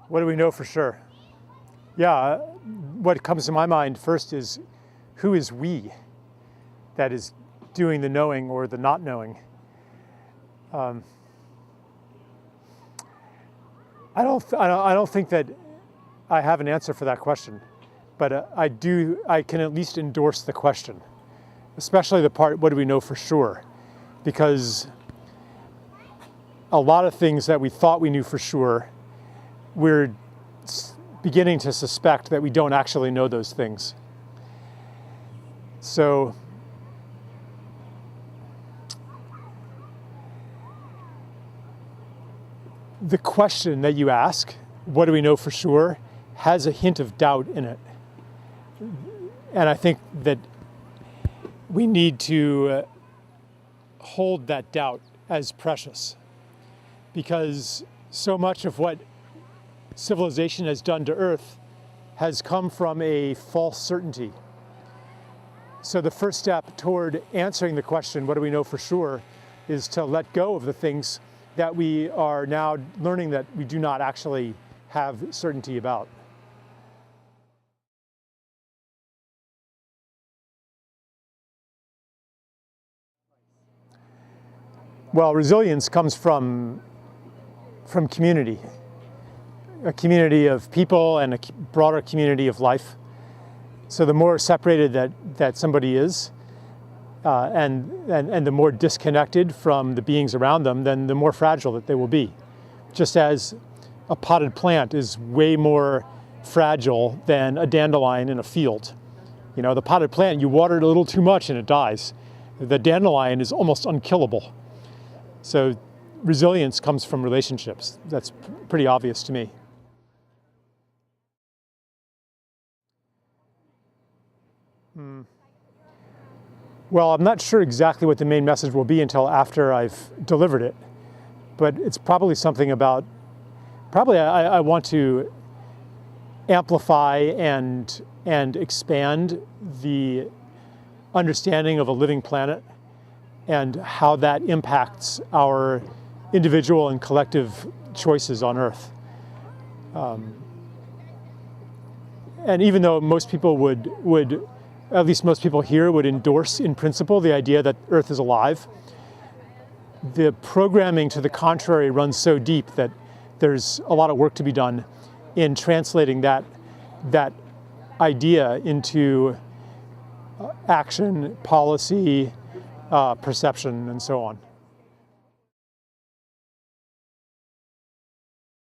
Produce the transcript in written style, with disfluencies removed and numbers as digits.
What do we know for sure? Yeah, what comes to my mind first is, who is we that is doing the knowing or the not knowing? I don't think that I have an answer for that question, but I can at least endorse the question, especially the part, what do we know for sure? Because a lot of things that we thought we knew for sure, we're beginning to suspect that we don't actually know those things. So the question that you ask, what do we know for sure, has a hint of doubt in it. And I think that we need to hold that doubt as precious, because so much of what civilization has done to Earth has come from a false certainty. So the first step toward answering the question, what do we know for sure, is to let go of the things that we are now learning that we do not actually have certainty about. Well, resilience comes from community. A community of people and a broader community of life. So the more separated that somebody is, and the more disconnected from the beings around them, then the more fragile that they will be. Just as a potted plant is way more fragile than a dandelion in a field. You know, the potted plant, you water it a little too much and it dies. The dandelion is almost unkillable. So resilience comes from relationships. That's pretty obvious to me. Well, I'm not sure exactly what the main message will be until after I've delivered it, but it's probably something about, I want to amplify and expand the understanding of a living planet and how that impacts our individual and collective choices on Earth. And even though most people would, at least most people here would endorse in principle the idea that Earth is alive, the programming to the contrary runs so deep that there's a lot of work to be done in translating that idea into action, policy, perception, and so on.